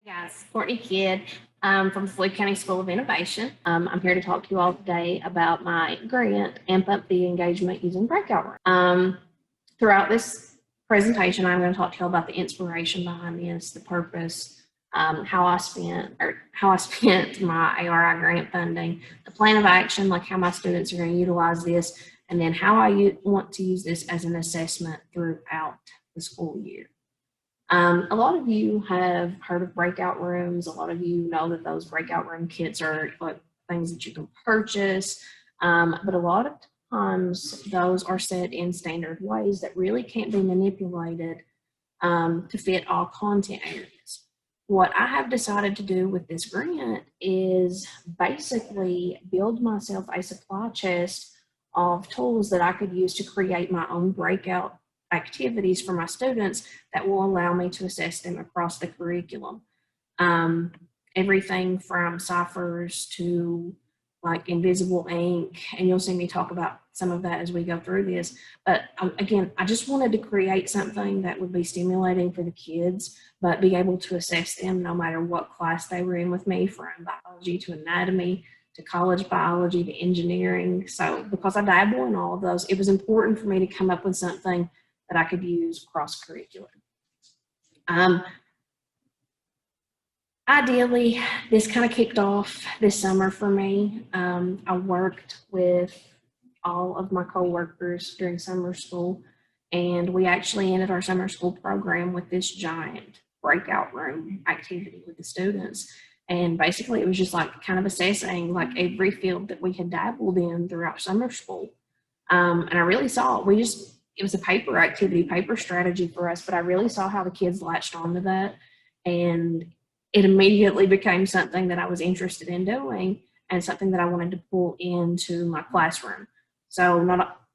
Guys, Courtney Kidd from Floyd County School of Innovation. I'm here to talk to you all today about my grant, Amp Up the Engagement Using Breakout Rooms. Throughout this presentation, I'm going to talk to you all about the inspiration behind this, the purpose, how I spent my ARI grant funding, the plan of action, like how my students are going to utilize this, and then how I want to use this as an assessment throughout the school year. A lot of you have heard of breakout rooms. A lot of you know that those breakout room kits are like things that you can purchase. But a lot of times those are set in standard ways that really can't be manipulated to fit all content areas. What I have decided to do with this grant is basically build myself a supply chest of tools that I could use to create my own breakout activities for my students that will allow me to assess them across the curriculum. Everything from ciphers to like invisible ink, and you'll see me talk about some of that as we go through this. But again, I just wanted to create something that would be stimulating for the kids, but be able to assess them no matter what class they were in with me, from biology to anatomy to college biology to engineering. So because I dabble in all of those, it was important for me to come up with something that I could use cross-curricular. Ideally, this kind of kicked off this summer for me. I worked with all of my co-workers during summer school, and we actually ended our summer school program with this giant breakout room activity with the students. And basically, it was just like kind of assessing like every field that we had dabbled in throughout summer school. And I really saw it was a paper activity, paper strategy for us, but I really saw how the kids latched onto that, and it immediately became something that I was interested in doing and something that I wanted to pull into my classroom. So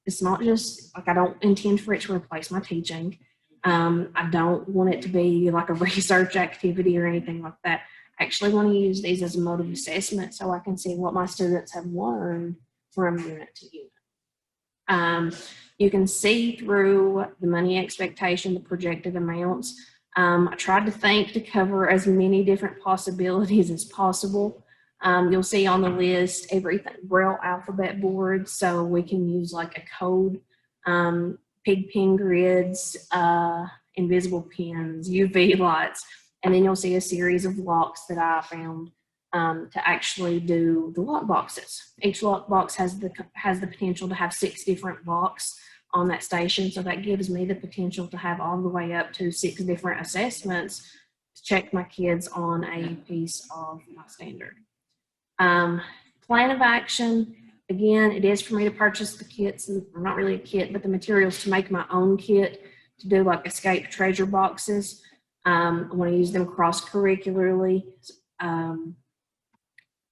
it's not just like, I don't intend for it to replace my teaching. I don't want it to be like a research activity or anything like that. I actually want to use these as a mode of assessment so I can see what my students have learned from unit to unit. You can see through the money expectation, the projected amounts. I tried to think to cover as many different possibilities as possible. You'll see on the list everything, Braille alphabet boards, so we can use like a code, pig pen grids, invisible pens, UV lights, and then you'll see a series of locks that I found to actually do the lock boxes. Each lock box has the potential to have 6 different locks on that station, so that gives me the potential to have all the way up to 6 different assessments to check my kids on a piece of my standard. Plan of action, again, it is for me to purchase the kits, and not really a kit, but the materials to make my own kit to do like escape treasure boxes. I want to use them cross-curricularly.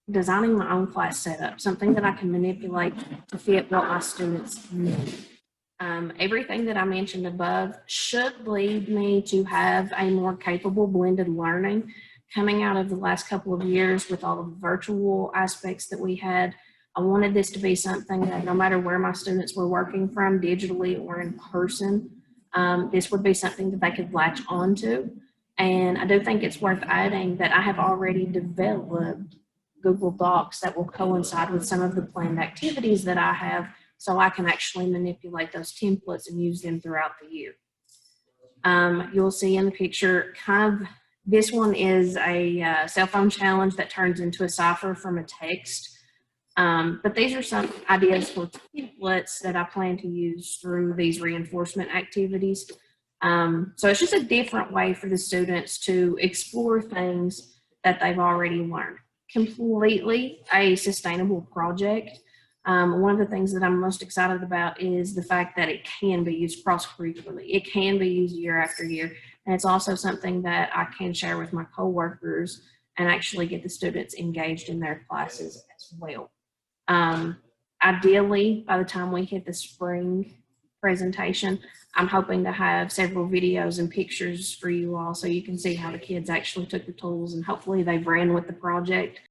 Designing my own class setup, something that I can manipulate to fit what my students need. Everything that I mentioned above should lead me to have a more capable blended learning coming out of the last couple of years with all of the virtual aspects that we had. I wanted this to be something that no matter where my students were working from, digitally or in person, this would be something that they could latch onto. And I do think it's worth adding that I have already developed Google Docs that will coincide with some of the planned activities that I have, so I can actually manipulate those templates and use them throughout the year. You'll see in the picture this one is a cell phone challenge that turns into a cipher from a text. But these are some ideas for templates that I plan to use through these reinforcement activities. So it's just a different way for the students to explore things that they've already learned. Completely a sustainable project. One of the things that I'm most excited about is the fact that it can be used cross-curricularly. It can be used year after year. And it's also something that I can share with my coworkers and actually get the students engaged in their classes as well. Ideally, by the time we hit the spring presentation, I'm hoping to have several videos and pictures for you all so you can see how the kids actually took the tools, and hopefully they've ran with the project.